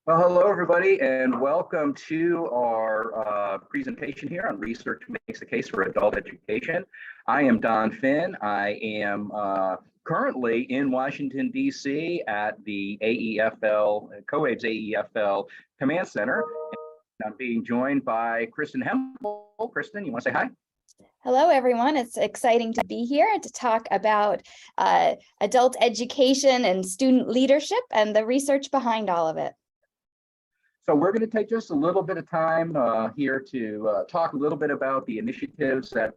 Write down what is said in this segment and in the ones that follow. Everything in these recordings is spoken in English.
Well, hello, everybody, and welcome to our presentation here on Research Makes the Case for Adult Education. I am Don Finn. I am currently in Washington, D.C. at the AEFL, COABE's AEFL Command Center. And I'm being joined by Kristin Hempel. Kristin, you want to say hi? Hello, everyone. It's exciting to be here and to talk about adult education and student leadership and the research behind all of it. So we're going to take just a little bit of time here to talk a little bit about the initiatives that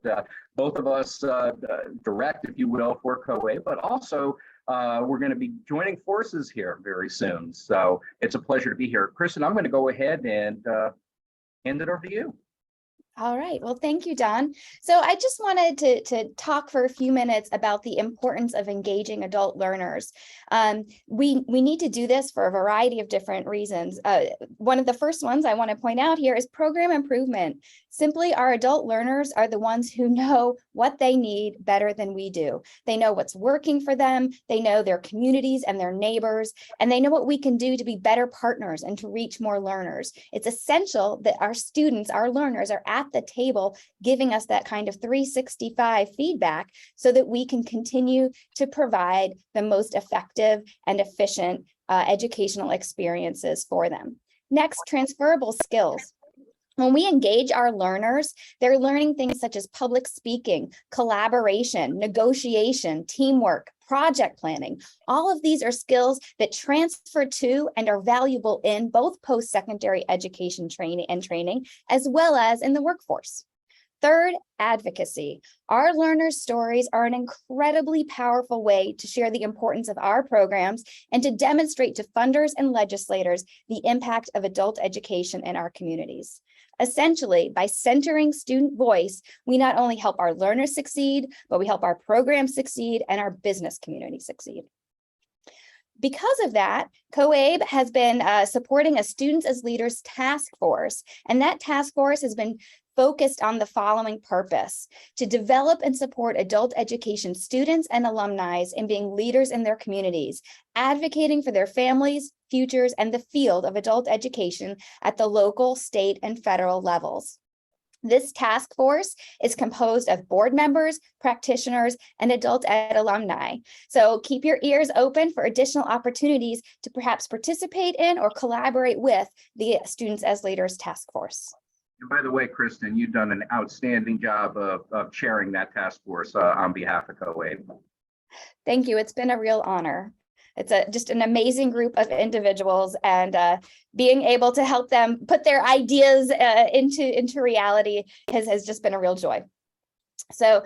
both of us direct, if you will, for COABE, but also we're going to be joining forces here very soon. So it's a pleasure to be here. Kristin, I'm going to go ahead and hand it over to you. All right. Well, thank you, Don. So I just wanted to talk for a few minutes about the importance of engaging adult learners. We need to do this for a variety of different reasons. One of the first ones I want to point out here is program improvement. Simply, our adult learners are the ones who know what they need better than we do. They know what's working for them. They know their communities and their neighbors, and they know what we can do to be better partners and to reach more learners. It's essential that our students, our learners, are at the table giving us that kind of 365 feedback so that we can continue to provide the most effective and efficient educational experiences for them. Next, transferable skills. When we engage our learners, they're learning things such as public speaking, collaboration, negotiation, teamwork, project planning. All of these are skills that transfer to and are valuable in both post-secondary education training, as well as in the workforce. Third, advocacy. Our learners' stories are an incredibly powerful way to share the importance of our programs and to demonstrate to funders and legislators the impact of adult education in our communities. Essentially, by centering student voice, we not only help our learners succeed, but we help our programs succeed and our business community succeed. Because of that, COABE has been supporting a Students as Leaders task force, and that task force has been focused on the following purpose: to develop and support adult education students and alumni in being leaders in their communities, advocating for their families, futures, and the field of adult education at the local, state, and federal levels. This task force is composed of board members, practitioners, and adult ed alumni. So keep your ears open for additional opportunities to perhaps participate in or collaborate with the Students as Leaders task force. And by the way, Kristin, you've done an outstanding job of chairing that task force on behalf of COABE. Thank you. It's been a real honor. It's just an amazing group of individuals, and being able to help them put their ideas into reality has just been a real joy. So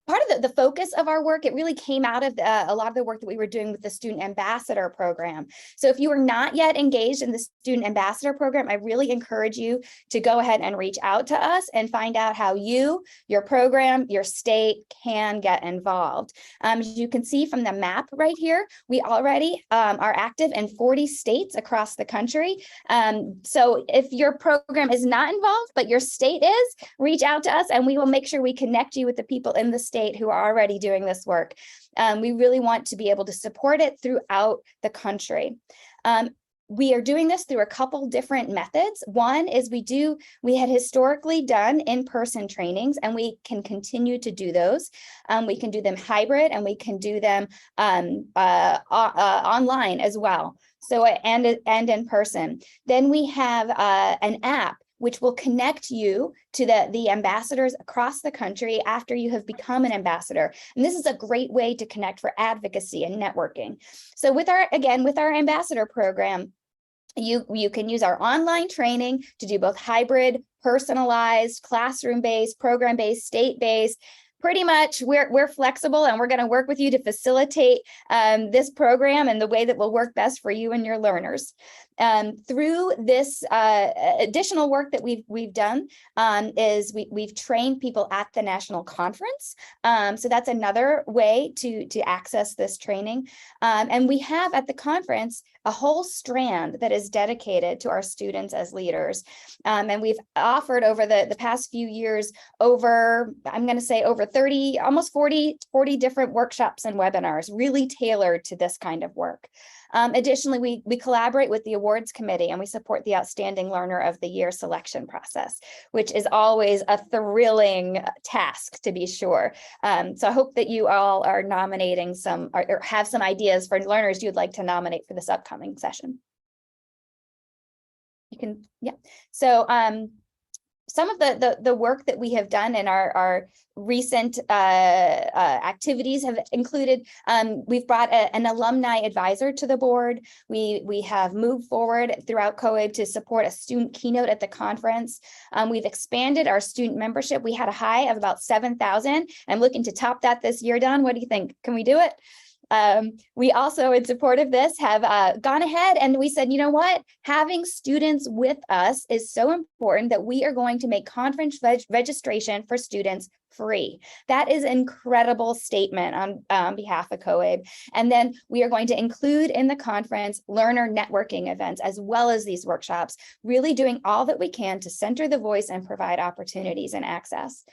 part of the focus of our work, it really came out of a lot of the work that we were doing with the Student Ambassador Program. So if you are not yet engaged in the Student Ambassador Program, I really encourage you to go ahead and reach out to us and find out how you, your program, your state can get involved. As you can see from the map right here, we already are active in 40 states across the country. So if your program is not involved, but your state is, reach out to us and we will make sure we connect you with the people in the state who are already doing this work. We really want to be able to support it throughout the country. We are doing this through a couple different methods. One is we had historically done in-person trainings, and we can continue to do those. We can do them hybrid, and we can do them online as well. So and in person. Then we have an app which will connect you to the ambassadors across the country after you have become an ambassador. And this is a great way to connect for advocacy and networking. So with our ambassador program, you can use our online training to do both hybrid, personalized, classroom-based, program-based, state-based. Pretty much we're flexible, and we're going to work with you to facilitate this program in the way that will work best for you and your learners. Through this additional work that we've done is we've trained people at the national conference. So that's another way to access this training. And we have at the conference a whole strand that is dedicated to our students as leaders. And we've offered over the past few years over 30 30, almost 40 different workshops and webinars really tailored to this kind of work. Additionally, we collaborate with the awards committee, and we support the Outstanding Learner of the Year selection process, which is always a thrilling task, to be sure. So I hope that you all are nominating some, or have some ideas for learners you'd like to nominate for this upcoming session. You can, yeah. So some of the work that we have done in our recent activities have included, we've brought an alumni advisor to the board. We have moved forward throughout COABE to support a student keynote at the conference. We've expanded our student membership. We had a high of about 7,000. I'm looking to top that this year, Don. What do you think? Can we do it? We also, in support of this, have gone ahead and we said, you know what, having students with us is so important that we are going to make conference registration for students free. That is an incredible statement on behalf of COABE. And then we are going to include in the conference learner networking events, as well as these workshops, really doing all that we can to center the voice and provide opportunities and access.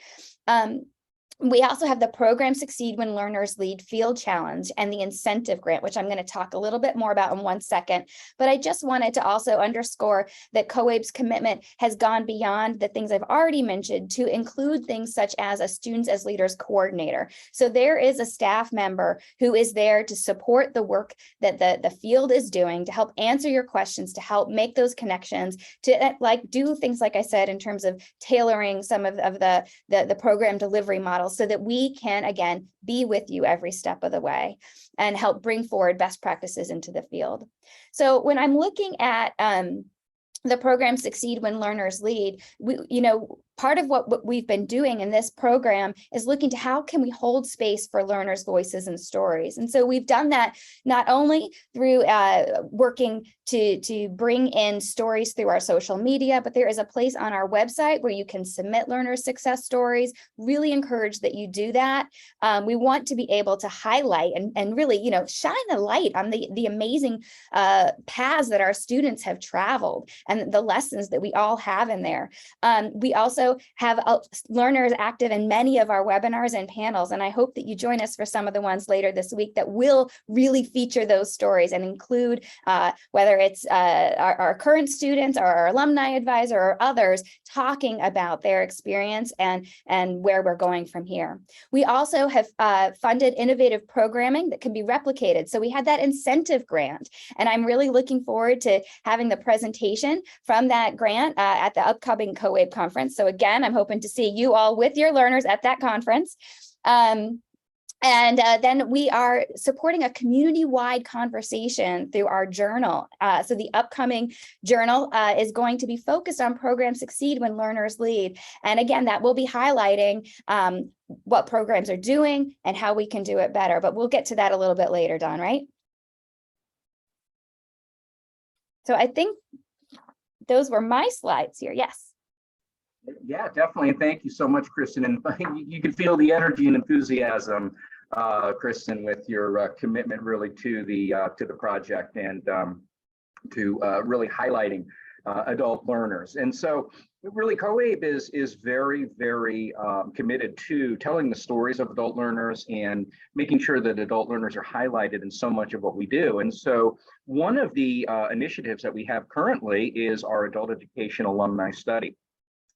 We also have the Program Succeed When Learners Lead Field Challenge and the incentive grant, which I'm going to talk a little bit more about in 1 second. But I just wanted to also underscore that COABE's commitment has gone beyond the things I've already mentioned to include things such as a Students as Leaders coordinator. So there is a staff member who is there to support the work that the field is doing, to help answer your questions, to help make those connections, to do things like I said in terms of tailoring some of the program delivery models, so that we can, again, be with you every step of the way and help bring forward best practices into the field. So when I'm looking at the Program Succeed When Learners Lead, part of what we've been doing in this program is looking to how can we hold space for learners' voices and stories. And so we've done that not only through working to bring in stories through our social media, but there is a place on our website where you can submit learner success stories. Really encourage that you do that. We want to be able to highlight and really, shine the light on the amazing paths that our students have traveled and the lessons that we all have in there. We also have learners active in many of our webinars and panels, and I hope that you join us for some of the ones later this week that will really feature those stories and include whether it's our current students or our alumni advisor or others talking about their experience and where we're going from here. We also have funded innovative programming that can be replicated. So we had that incentive grant, and I'm really looking forward to having the presentation from that grant at the upcoming COABE conference. So again, I'm hoping to see you all with your learners at that conference. And then we are supporting a community-wide conversation through our journal. So the upcoming journal is going to be focused on Program Succeed When Learners Lead. And again, that will be highlighting what programs are doing and how we can do it better. But we'll get to that a little bit later, Don, right? So I think those were my slides here. Yes. Yeah, definitely. And thank you so much, Kristin. And you can feel the energy and enthusiasm, Kristin, with your commitment really to the project and to really highlighting adult learners. And so really COABE is very, very committed to telling the stories of adult learners and making sure that adult learners are highlighted in so much of what we do. And so one of the initiatives that we have currently is our adult education alumni study.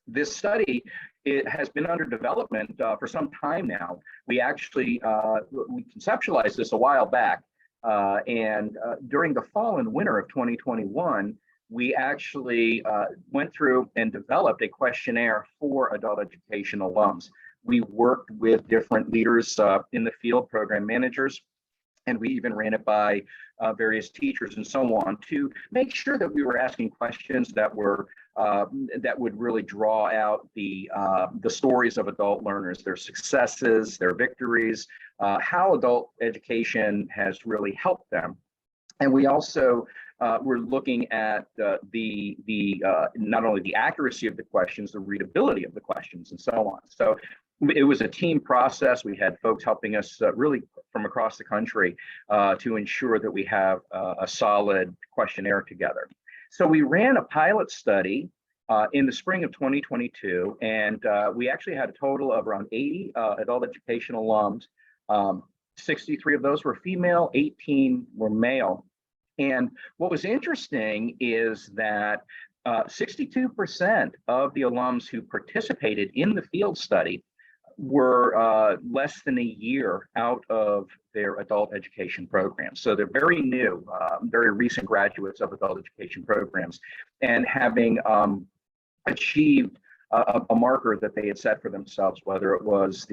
This study, it has been under development for some time now. We actually we conceptualized this a while back, and during the fall and winter of 2021, we actually went through and developed a questionnaire for adult education alums. We worked with different leaders in the field, program managers, and we even ran it by various teachers and so on to make sure that we were asking questions that were that would really draw out the stories of adult learners, their successes, their victories, how adult education has really helped them. And we also were looking at not only the accuracy of the questions, the readability of the questions, and so on. So it was a team process. We had folks helping us really from across the country to ensure that we have a solid questionnaire together. So we ran a pilot study in the spring of 2022, and we actually had a total of around 80 adult education alums. 63 of those were female, 18 were male. And what was interesting is that 62% of the alums who participated in the field study were less than a year out of their adult education programs. So they're very new, very recent graduates of adult education programs, and having achieved a marker that they had set for themselves, whether it was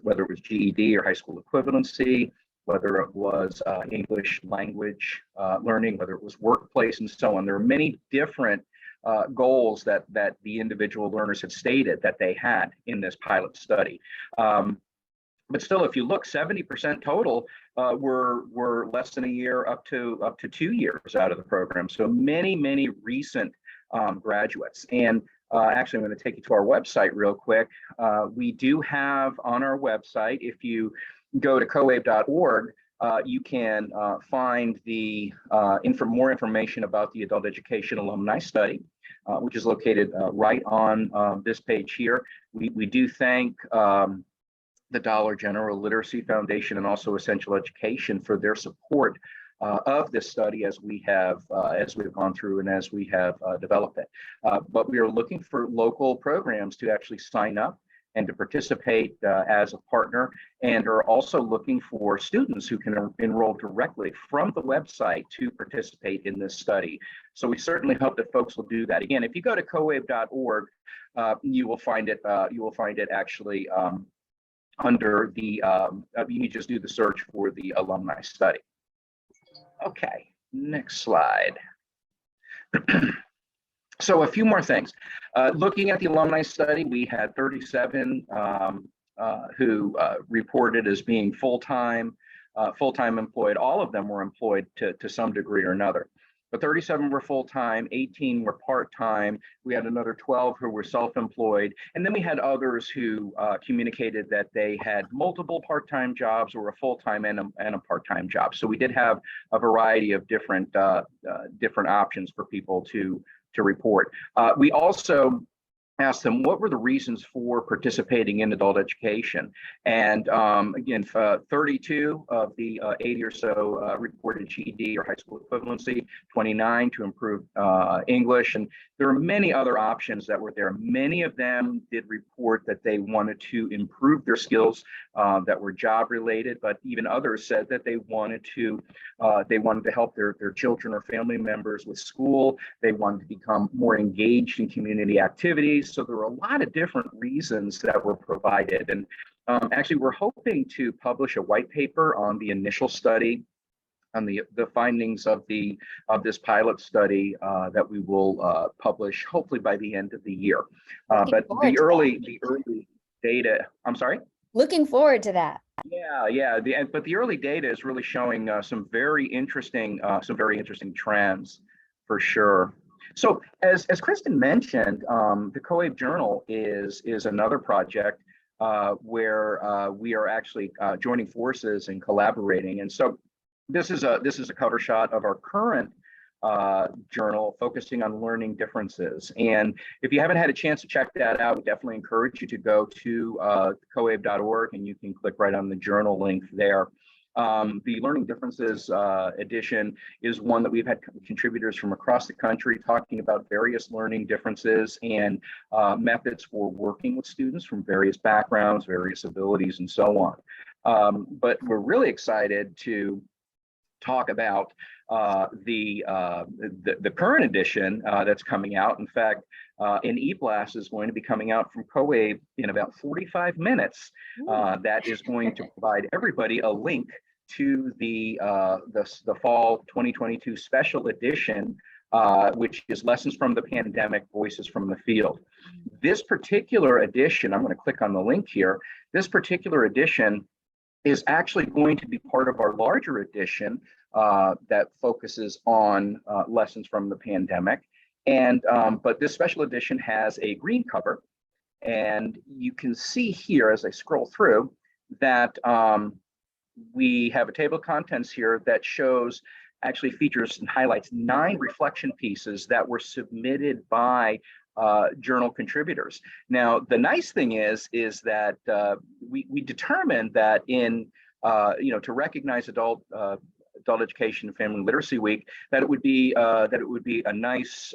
whether it was GED or high school equivalency, whether it was English language learning, whether it was workplace, and so on. There are many different goals that the individual learners had stated that they had in this pilot study. But still, if you look, 70% total were less than a year up to 2 years out of the program. So many recent graduates. And actually, I'm going to take you to our website real quick. We do have on our website, if you go to coabe.org, you can find the more information about the Adult Education Alumni Study, which is located right on this page here. We do thank the Dollar General Literacy Foundation and also Essential Education for their support of this study as we've gone through and as we have developed it. But we are looking for local programs to actually sign up and to participate as a partner, and are also looking for students who can enroll directly from the website to participate in this study. So we certainly hope that folks will do that. Again, if you go to coabe.org, you will find it. Actually under the. You need to just do the search for the alumni study. Okay, next slide. So a few more things. Looking at the alumni study, we had 37 who reported as being full-time employed. All of them were employed to some degree or another. But 37 were full-time, 18 were part-time. We had another 12 who were self-employed. And then we had others who communicated that they had multiple part-time jobs or a full-time and a part-time job. So we did have a variety of different options for people to report. We also asked them what were the reasons for participating in adult education. And again, 32 of the 80 or so reported GED or high school equivalency, 29 to improve English. And there are many other options that were there. Many of them did report that they wanted to improve their skills that were job related, but even others said that they wanted to help their children or family members with school. They wanted to become more engaged in community activities. So there were a lot of different reasons that were provided. And actually, we're hoping to publish a white paper on the initial study, on the findings of this pilot study that we will publish hopefully by the end of the year. But the early data, I'm sorry? Looking forward to that. Yeah. But the early data is really showing some very interesting trends for sure. So as Kristin mentioned, the COABE Journal is another project where we are actually joining forces and collaborating. And so this is a cover shot of our current journal focusing on learning differences. And if you haven't had a chance to check that out, we definitely encourage you to go to coabe.org and you can click right on the journal link there. The Learning Differences edition is one that we've had contributors from across the country talking about various learning differences and methods for working with students from various backgrounds, various abilities, and so on. But we're really excited to talk about the current edition that's coming out. In fact, an e-blast is going to be coming out from COABE in about 45 minutes. That is going to provide everybody a link to the fall 2022 special edition, which is Lessons from the Pandemic, Voices from the Field. This particular edition, I'm going to click on the link here. This particular edition is actually going to be part of our larger edition that focuses on lessons from the pandemic. And but this special edition has a green cover, and you can see here as I scroll through that we have a table of contents here that shows actually features and highlights 9 reflection pieces that were submitted by journal contributors. Now, the nice thing is that we determined that in to recognize adult education and family literacy week, that it would be a nice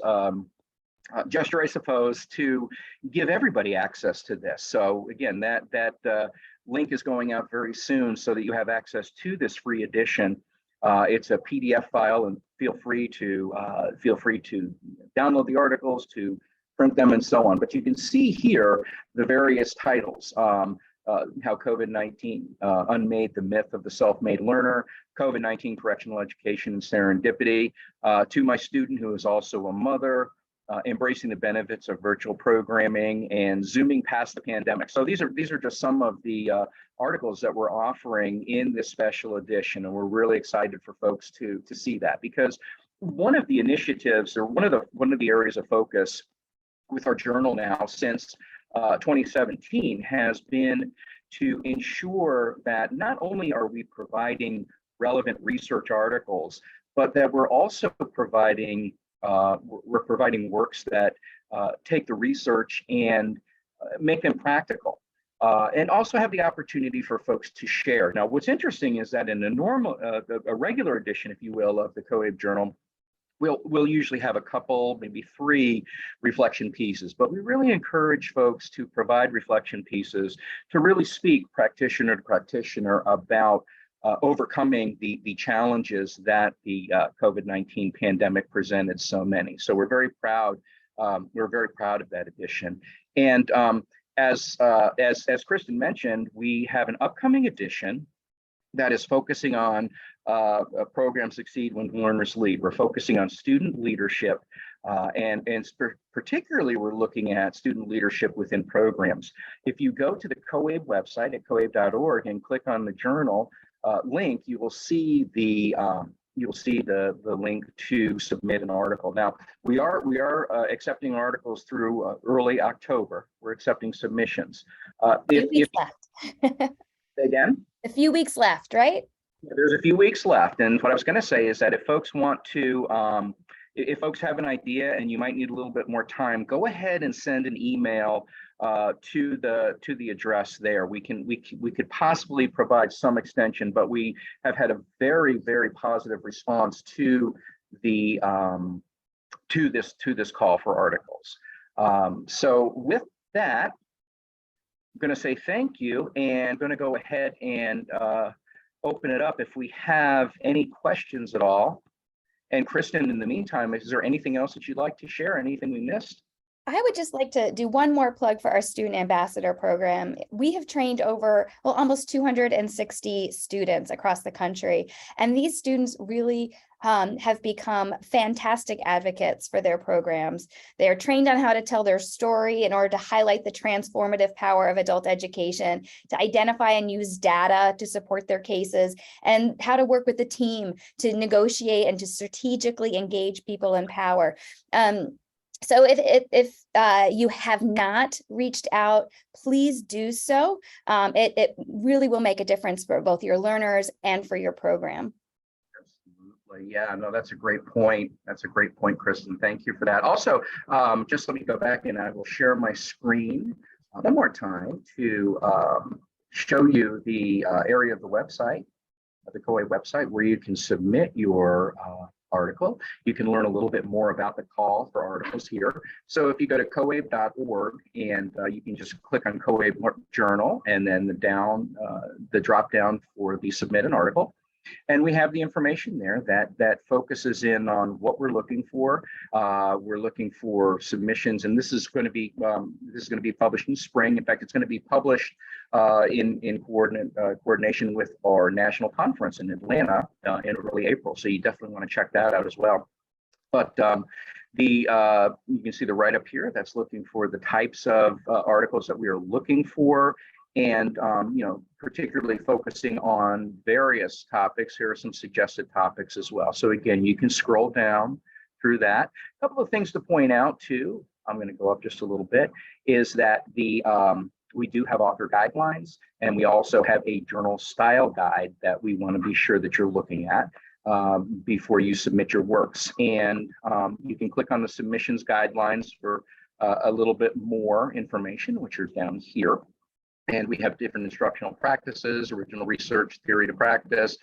gesture, I suppose, to give everybody access to this. So again, that link is going out very soon so that you have access to this free edition. It's a PDF file, and feel free to download the articles, to print them, and so on. But you can see here the various titles. How COVID-19 unmade the myth of the self-made learner, COVID-19 correctional education and serendipity, to my student who is also a mother, embracing the benefits of virtual programming, and zooming past the pandemic. So these are just some of the articles that we're offering in this special edition, and we're really excited for folks to see that, because one of the initiatives, or one of the areas of focus with our journal now since 2017 has been to ensure that not only are we providing relevant research articles, but that we're also providing works that take the research and make them practical, and also have the opportunity for folks to share. Now, what's interesting is that in a regular edition, if you will, of the COABE Journal, we'll usually have a couple, maybe 3 reflection pieces, but we really encourage folks to provide reflection pieces to really speak practitioner to practitioner about overcoming the challenges that the COVID-19 pandemic presented so many. So we're very proud. We're very proud of that edition. And as Kristin mentioned, we have an upcoming edition that is focusing on programs succeed when learners lead. We're focusing on student leadership, and particularly we're looking at student leadership within programs. If you go to the COABE website at coabe.org and click on the journal link, you will see the link to submit an article. Now, we are accepting articles through early October. We're accepting submissions. Left. Again? A few weeks left, right? There's a few weeks left, and what I was going to say is that if folks want to, if folks have an idea and you might need a little bit more time, go ahead and send an email to the address there. We could possibly provide some extension, but we have had a very, very positive response to the to this call for articles. So with that, I'm going to say thank you, and going to go ahead and open it up if we have any questions at all. And Kristin, in the meantime, is there anything else that you'd like to share? Anything we missed? I would just like to do one more plug for our student ambassador program. We have trained over, almost 260 students across the country, and these students really have become fantastic advocates for their programs. They are trained on how to tell their story in order to highlight the transformative power of adult education, to identify and use data to support their cases, and how to work with the team to negotiate and to strategically engage people in power. So if you have not reached out, please do so. It really will make a difference for both your learners and for your program. Absolutely. Yeah, no, that's a great point. That's a great point, Kristin. Thank you for that. Also, just let me go back and I will share my screen one more time to show you the area of the website, the COABE website, where you can submit your article. You can learn a little bit more about the call for articles here. So if you go to coabe.org and you can just click on COABE Journal, and then the drop down for the submit an article. And we have the information there that focuses in on what we're looking for. We're looking for submissions, and this is going to be published in spring. In fact, it's going to be published in coordination with our national conference in Atlanta in early April. So you definitely want to check that out as well. But you can see the write-up here that's looking for the types of articles that we are looking for, and particularly focusing on various topics. Here are some suggested topics as well. So again, you can scroll down through that. A couple of things to point out too, I'm going to go up just a little bit, is that we do have author guidelines, and we also have a journal style guide that we want to be sure that you're looking at. before you submit your works. And you can click on the submissions guidelines for a little bit more information, which are down here. And we have different instructional practices, original research, theory to practice,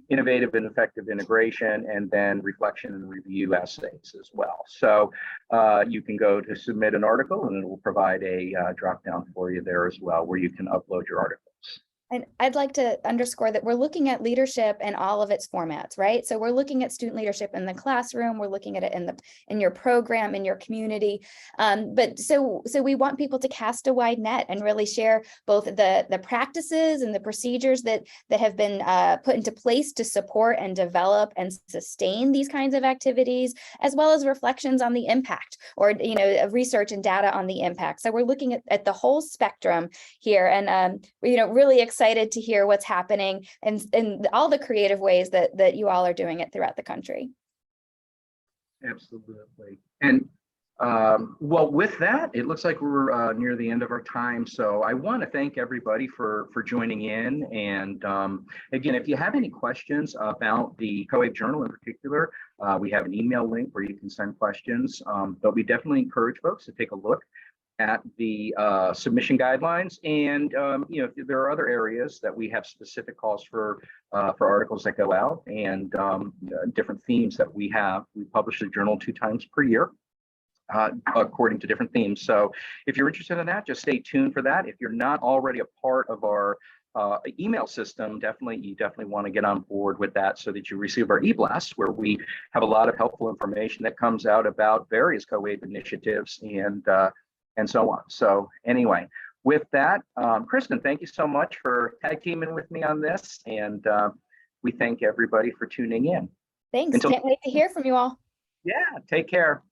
innovative and effective integration, and then reflection and review essays as well. So you can go to submit an article, and it will provide a drop down for you there as well, where you can upload your articles. And I'd like to underscore that we're looking at leadership in all of its formats, right? So we're looking at student leadership in the classroom, we're looking at it in your program, in your community. But so we want people to cast a wide net and really share both the practices and the procedures that have been put into place to support and develop and sustain these kinds of activities, as well as reflections on the impact, or research and data on the impact. So we're looking at the whole spectrum here, and really excited to hear what's happening and all the creative ways that you all are doing it throughout the country. Absolutely. And well, with that, it looks like we're near the end of our time. So I want to thank everybody for joining in. And again, if you have any questions about the COABE Journal in particular, we have an email link where you can send questions. But we definitely encourage folks to take a look at the submission guidelines, and if there are other areas that we have specific calls for articles that go out, and different themes that we have. We publish the journal 2 times per year, according to different themes. So if you're interested in that, just stay tuned for that. If you're not already a part of our email system, you definitely want to get on board with that, so that you receive our e-blasts, where we have a lot of helpful information that comes out about various COABE initiatives and so on. So anyway, with that, Kristin, thank you so much for tag teaming with me on this, and we thank everybody for tuning in. Thanks. Can't wait to hear from you all. Yeah, take care.